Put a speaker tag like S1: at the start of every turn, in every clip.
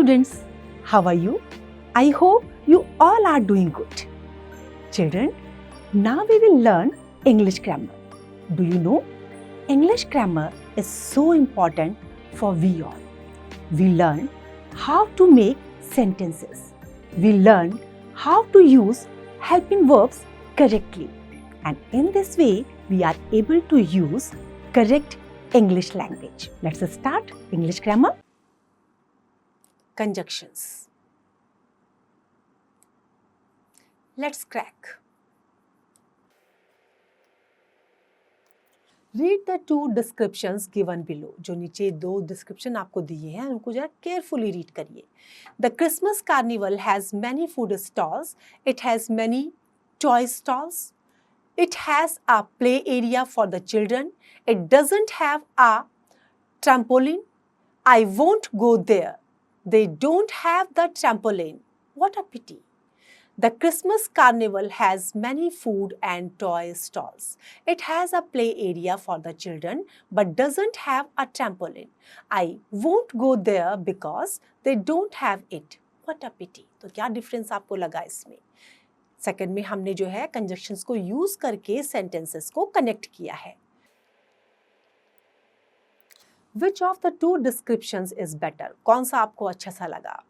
S1: students, how are you? I hope you all are doing good. Children, now we will learn English grammar. Do you know? English grammar is so important for we all. We learn how to make sentences. We learn how to use helping verbs correctly. And in this way, we are able to use correct English language. Let's start English grammar. Conjunctions. Let's crack. Read the two descriptions given below. जो नीचे दो description आपको दिए हैं उनको जरा carefully read करिए. The Christmas carnival has many food stalls. It has many toy stalls. It has a play area for the children. It doesn't have a trampoline. I won't go there. They don't have the trampoline. What a pity. The Christmas carnival has many food and toy stalls. It has a play area for the children but doesn't have a trampoline. I won't go there because they don't have it. What a pity. तो क्या difference आपको लगा इसमें? Second में हमने जो है conjunctions को use करके sentences को connect किया है. Which of the two descriptions is better? कौन सा आपको अच्छा सा लगा?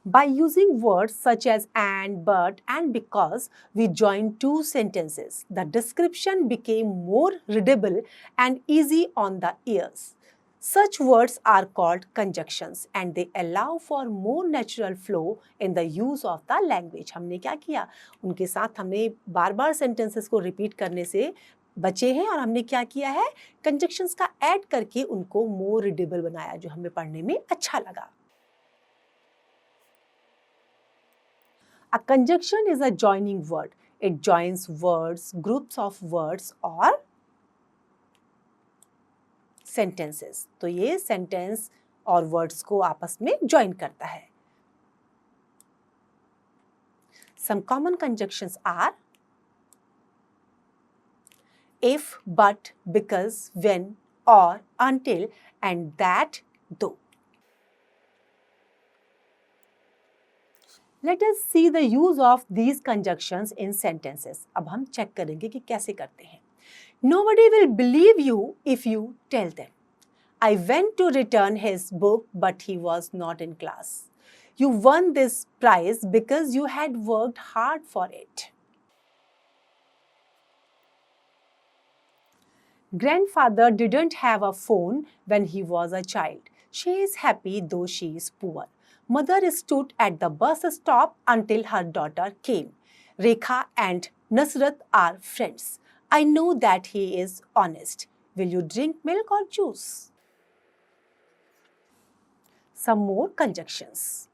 S1: By using words such as and, but, and because, we joined two sentences. The description became more readable and easy on the ears. Such words are called conjunctions and they allow for more natural flow in the use of the language. हमने क्या किया? उनके साथ हमने बार-बार sentences को repeat करने से बचे हैं और हमने क्या किया है? Conjunctions का add करके उनको more readable बनाया जो हमें पढ़ने में अच्छा लगा. A conjunction is a joining word. It joins words, groups of words or sentences. तो ये sentence और words को आपस में join करता है. Some common conjunctions are if, but, because, when, or, until, and that, though. Let us see the use of these conjunctions in sentences. अब हम check करेंगे कि कैसे करते हैं. Nobody will believe you if you tell them. I went to return his book, but he was not in class. You won this prize because you had worked hard for it. Grandfather didn't have a phone when he was a child. She is happy though she is poor. Mother stood at the bus stop until her daughter came. Rekha and Nasrat are friends. I know that he is honest. Will you drink milk or juice? Some more conjunctions.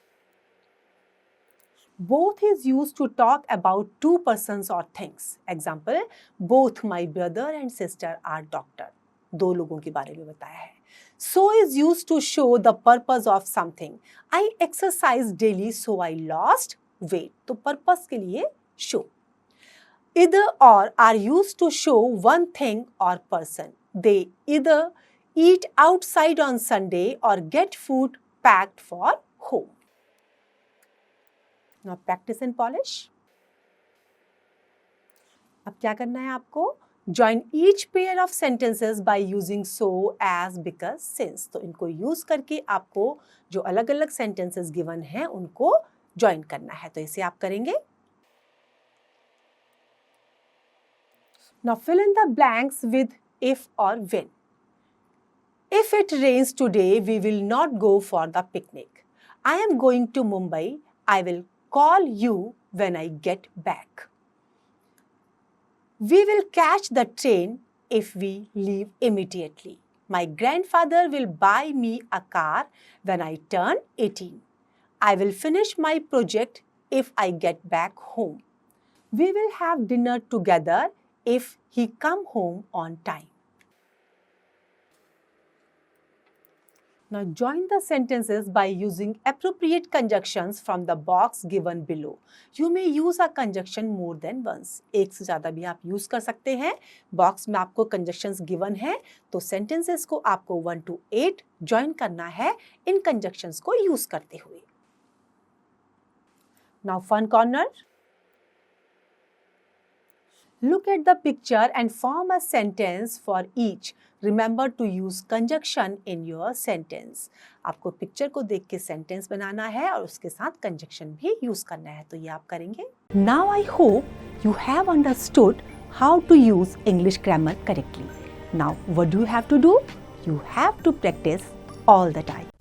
S1: Both is used to talk about two persons or things. Example, both my brother and sister are doctor. दो लोगों के बारे में बताया है. So is used to show the purpose of something. I exercise daily so I lost weight. तो purpose के लिए show. Either or are used to show one thing or person. They either eat outside on Sunday or get food packed for home. Now practice and polish. अब क्या करना है आपको? Join each pair of sentences by using so, as, because, since. तो इनको use करके आपको जो अलग-अलग sentences given हैं उनको join करना है. तो इसे आप करेंगे. Now fill in the blanks with if or when. If it rains today, we will not go for the picnic. I am going to Mumbai. I will call you when I get back. We will catch the train if we leave immediately. My grandfather will buy me a car when I turn 18. I will finish my project if I get back home. We will have dinner together if he come home on time. Now join the sentences by using appropriate conjunctions from the box given below. You may use a conjunction more than once. एक से ज़्यादा भी आप use कर सकते हैं. Box में आपको conjunctions given है, तो sentences को आपको 1 to 8 join करना है इन conjunctions को यूज़ करते हुए. Now fun corner. Look at the picture and form a sentence for each. Remember to use conjunction in your sentence. आपको पिक्चर को देख के सेंटेंस बनाना है और उसके साथ कंजक्शन भी यूज करना है, तो ये आप करेंगे. Now I hope you have understood how to use English grammar correctly. Now what do you have to do? You have to practice all the time.